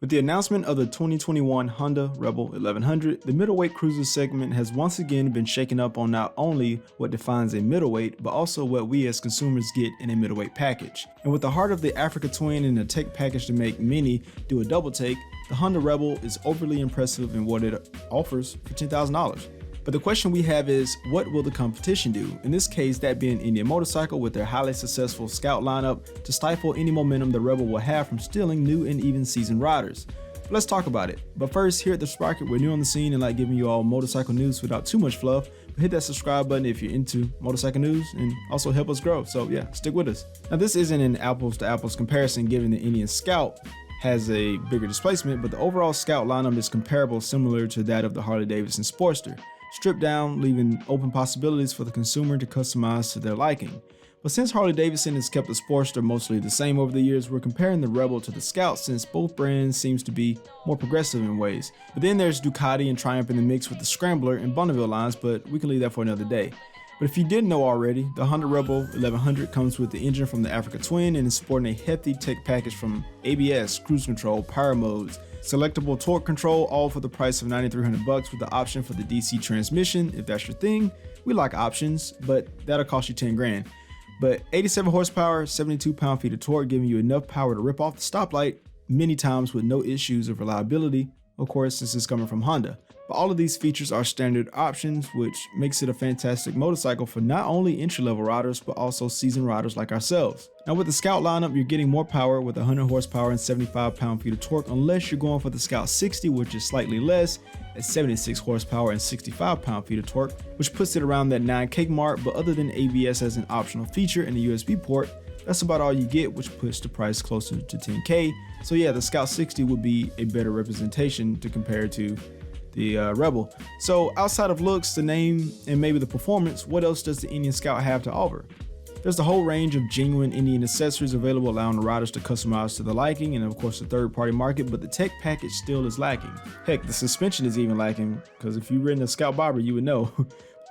With the announcement of the 2021 Honda Rebel 1100, the middleweight cruiser segment has once again been shaken up on not only what defines a middleweight, but also what we as consumers get in a middleweight package. And with the heart of the Africa Twin and a tech package to make many do a double take, the Honda Rebel is overly impressive in what it offers for $10,000. But the question we have is, what will the competition do? In this case, that being Indian Motorcycle with their highly successful Scout lineup to stifle any momentum the Rebel will have from stealing new and even seasoned riders. But let's talk about it. But first, here at the Sprocket, we're new on the scene and like giving you all motorcycle news without too much fluff. But hit that subscribe button if you're into motorcycle news and also help us grow. So yeah, stick with us. Now this isn't an apples to apples comparison given the Indian Scout has a bigger displacement, but the overall Scout lineup is comparable, similar to that of the Harley Davidson Sportster. Stripped down, leaving open possibilities for the consumer to customize to their liking. But since Harley Davidson has kept the Sportster mostly the same over the years, we're comparing the Rebel to the Scout since both brands seems to be more progressive in ways. But then there's Ducati and Triumph in the mix with the Scrambler and Bonneville lines, but we can leave that for another day. But if you didn't know already, the Honda Rebel 1100 comes with the engine from the Africa Twin and is sporting a hefty tech package from ABS, cruise control, power modes, selectable torque control, all for the price of $9,300 with the option for the DC transmission. If that's your thing, we like options, but that'll cost you 10 grand. But 87 horsepower, 72 pound-feet of torque, giving you enough power to rip off the stoplight many times with no issues of reliability, of course, since it's coming from Honda. But all of these features are standard options, which makes it a fantastic motorcycle for not only entry-level riders, but also seasoned riders like ourselves. Now with the Scout lineup, you're getting more power with 100 horsepower and 75 pound-feet of torque, unless you're going for the Scout 60, which is slightly less, at 76 horsepower and 65 pound-feet of torque, which puts it around that 9K mark. But other than ABS as an optional feature and a USB port, that's about all you get, which puts the price closer to 10K. So yeah, the Scout 60 would be a better representation to compare to the Rebel. So outside of looks, the name, and maybe the performance, what else does the Indian Scout have to offer? There's the whole range of genuine Indian accessories available, allowing the riders to customize to the liking, and of course the third-party market, but the tech package still is lacking. Heck, the suspension is even lacking, because if you've ridden a Scout Bobber, you would know.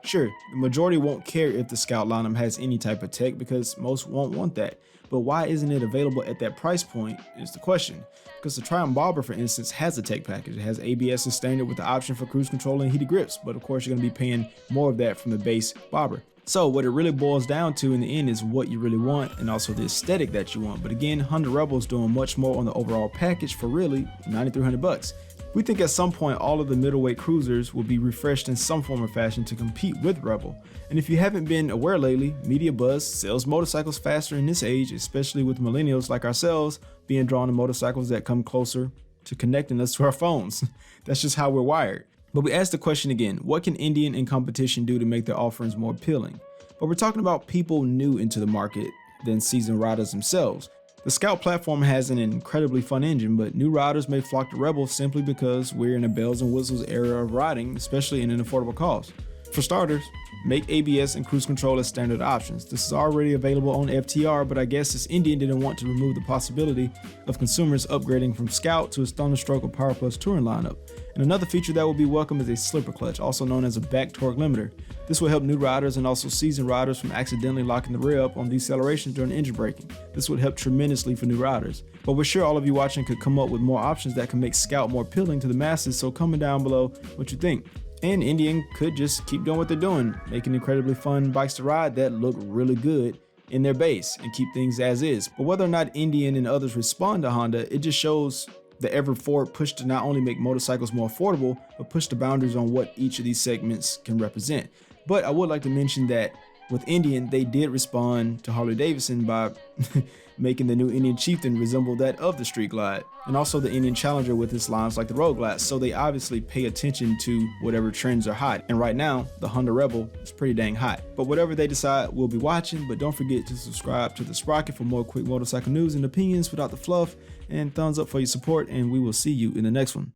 Sure, the majority won't care if the Scout lineup has any type of tech because most won't want that. But why isn't it available at that price point is the question. Because the Triumph Bobber, for instance, has a tech package. It has ABS as standard with the option for cruise control and heated grips, but of course you're going to be paying more of that from the base Bobber. So what it really boils down to in the end is what you really want and also the aesthetic that you want. But again, Honda Rebel is doing much more on the overall package for really $9,300. We think at some point all of the middleweight cruisers will be refreshed in some form or fashion to compete with Rebel. And if you haven't been aware lately, media buzz sells motorcycles faster in this age, especially with millennials like ourselves being drawn to motorcycles that come closer to connecting us to our phones. That's just how we're wired. But we ask the question again, what can Indian and competition do to make their offerings more appealing? But we're talking about people new into the market than seasoned riders themselves. The Scout platform has an incredibly fun engine, but new riders may flock to Rebel simply because we're in a bells and whistles era of riding, especially in an affordable cost. For starters, make ABS and cruise control as standard options. This is already available on FTR, but I guess this Indian didn't want to remove the possibility of consumers upgrading from Scout to its Thunderstroke or Power Plus touring lineup. And another feature that will be welcome is a slipper clutch, also known as a back torque limiter. This will help new riders and also seasoned riders from accidentally locking the rear up on deceleration during engine braking. This would help tremendously for new riders. But we're sure all of you watching could come up with more options that can make Scout more appealing to the masses, so comment down below what you think. And Indian could just keep doing what they're doing, making incredibly fun bikes to ride that look really good in their base and keep things as is. But whether or not Indian and others respond to Honda, it just shows the ever forward push to not only make motorcycles more affordable, but push the boundaries on what each of these segments can represent. But I would like to mention that with Indian, they did respond to Harley Davidson by making the new Indian Chieftain resemble that of the Street Glide, and also the Indian Challenger with its lines like the Road Glide, so they obviously pay attention to whatever trends are hot. And right now, the Honda Rebel is pretty dang hot. But whatever they decide, we'll be watching, but don't forget to subscribe to the Sprocket for more quick motorcycle news and opinions without the fluff, and thumbs up for your support, and we will see you in the next one.